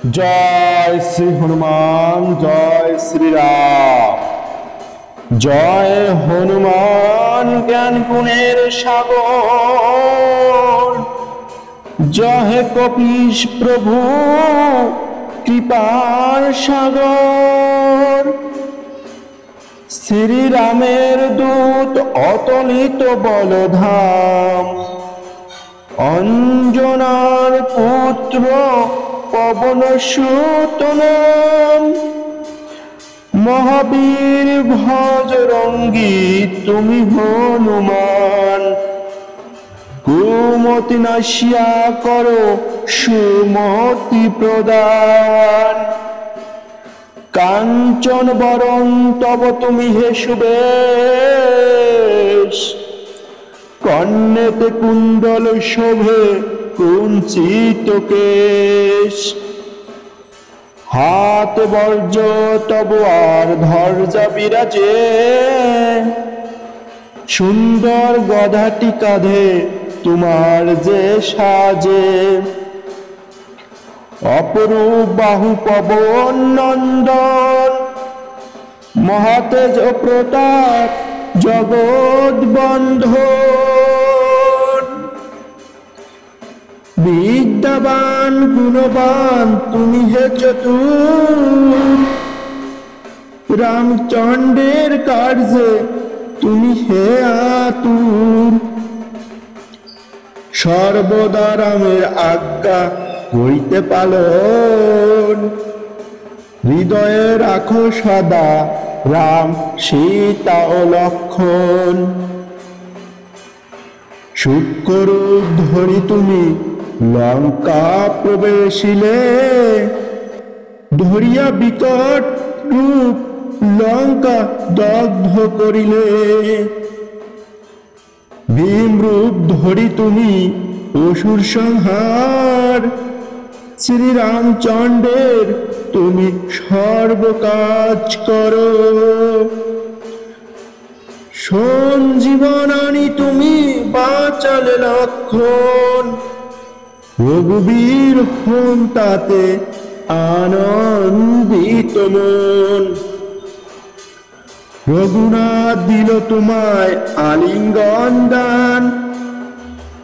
জয় শ্রী হনুমান, জয় শ্রীরাম। জয় হনুমান জ্ঞান গুণের সাগর, জয় কপীশ প্রভু কৃপার সাগর। শ্রীরামের দূত অতলিত বলধাম, অঞ্জনার পুত্র পবন সুত নাম। মহাবীর ভজরঙ্গী তুমি হনুমান, কুমতি নাশিয়া করো সুমতি প্রদান। কাঞ্চন বরণ তব তুমি হে সুবেশ, কর্ণেতে কুণ্ডল শোভে কুঞ্চিত কেশ। হাত বর্জ তব আর ধর্জা বিরাজে, সুন্দর গদাটি কাঁধে তোমার যে সাজে। অপরূপ বাহু পবন নন্দন, মহাতেজ প্রতাপ জগৎ বন্ধন। বিদ্যাবান গুণবান তুমি হে চতুর, রামচন্দ্রের কার্যে তুমি হে আতুর। সর্বদা রামের আজ্ঞা করিতে পালন, হৃদয়ে রাখো সদা রাম সীতা ও লক্ষণ। সূক্ষ্মরূপ ধরি তুমি লঙ্কা প্রবেশিলে, ধরিয়া বিকট রূপ লঙ্কা দগ্ধ করিলে। ভীম রূপ ধরি তুমি অসুর সংহার, শ্রীরামচন্দ্রের তুমি সর্বকাজ করো। সঞ্জীবনী তুমি বাঁচালে লক্ষণ, রঘুবীর হন তাতে আনন্দিত মন। রঘুনাথ দিল তোমায় আলিঙ্গন দান,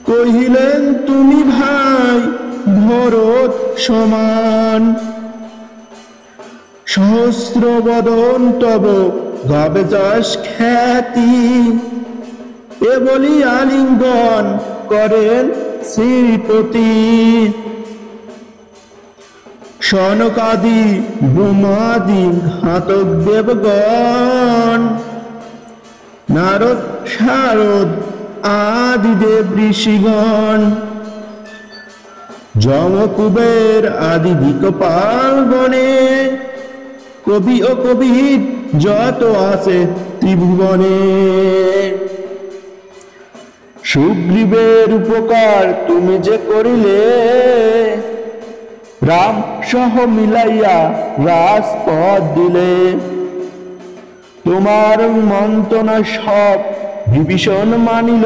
কহিলেন তুমি ভাই ভরত সমান। সহস্র বদন তব গাবে যশ খ্যাতি, এ বলি আলিঙ্গন করেন শ্রীপতি। সনকাদি ব্রহ্মাদি ঘাতক দেবগণ, নারদ শারদ আদি দেব ঋষিগণ। যম কুবের আদি দিকপাল গণে, কবি ও কবির যত আছে ত্রিভুবনে। সুগ্রীবের উপকার তুমি যে করিলে, রাম সহ মিলাইয়া রাজপথ দিলে। তোমার মন্ত্রণা সব বিভীষণ মানিল,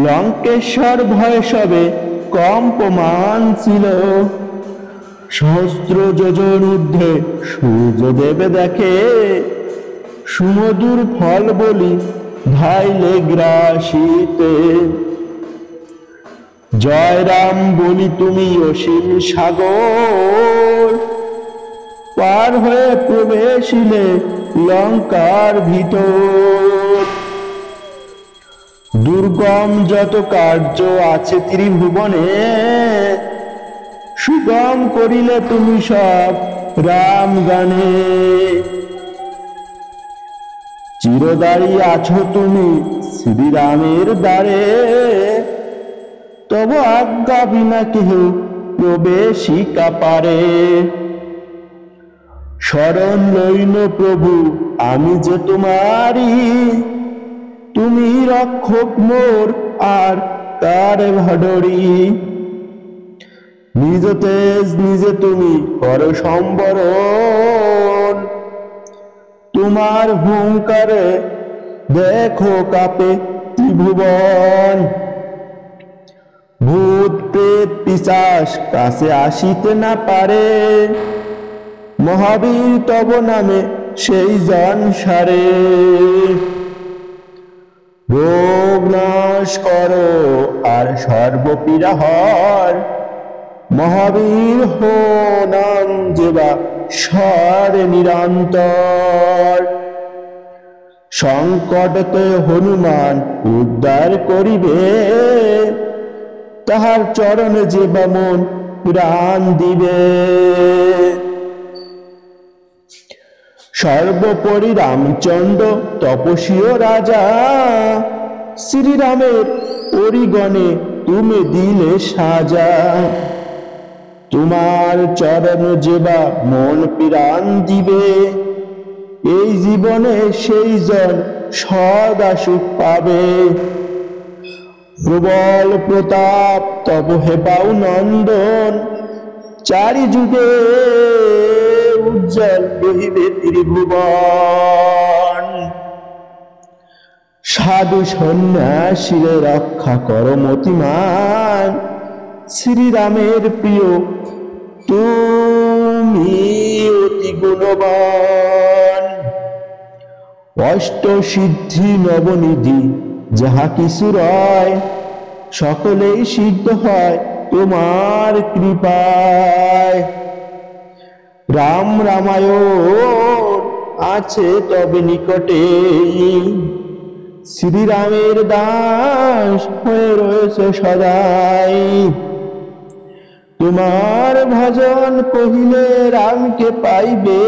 লঙ্কেশ্বর ভয়ে সবে কম্পমান ছিল। সহস্র যোজন ঊর্ধ্বে সূর্যদেব দেখে, সুমধুর ফল বলি ধাইলে গ্রাসিতে। জয় রাম বলি তুমি অসীম সাগর, পার হয়ে প্রবেশিলে লঙ্কার ভিতর। দুর্গম যত কার্য আছে ত্রিভুবনে, সুগম করিলে তুমি সব রাম গানে। চিরদারি আছো তুমি শ্রীরামের দ্বারে, তব আজ্ঞা বিনা কেহ প্রবেশিকা পারে। শরণ লইল প্রভু আমি যে তোমারি, তুমি রক্ষক মোর আর কারে ভাডরি। নিজ তেজ নিজে তুমি কর সম্বরণ, তোমার হুঙ্কারে দেখো কাপে ত্রিভুবন। ভূত প্রেত পিশাচ কাছে আসিতে না পারে, মহাবীর তব নামে সেই জন সারে। রোগ নাশ করো আর সর্বপীড়া হর, মহাবীর হো নাম যেবা স্বরে নিরন্তর। সংকটতে হনুমান উদ্ধার করিবে, তাহার চরণে যেবা মন প্রাণ দিবে। সর্বোপরি রামচন্দ্র তপস্বী রাজা, শ্রীরামের পরিগণে তুমি দিলে সাজা। তোমার চরণ যেবা মন প্রাণ দিবে, এই জীবনে সেই জন সদা সুখ পাবে। প্রবল প্রতাপ তব হেপাও নন্দন, চারি যুগে উজ্জ্বল রহিবে ত্রিভুবন। সাধু সন্ন্যাসীরে রক্ষা কর মতিমান, শ্রীরামের প্রিয় তুমি অতি গুণবান। অষ্ট সিদ্ধি নবনিধি যাহা কিছু রয়, সকলেই সিদ্ধ হয় তোমার কৃপায়। রাম রামায়ণ আছে তবে নিকটে, শ্রীরামের দাস হয়ে রয়েছে সদাই। তোমার ভজন কহিলে রামকে পাইবে,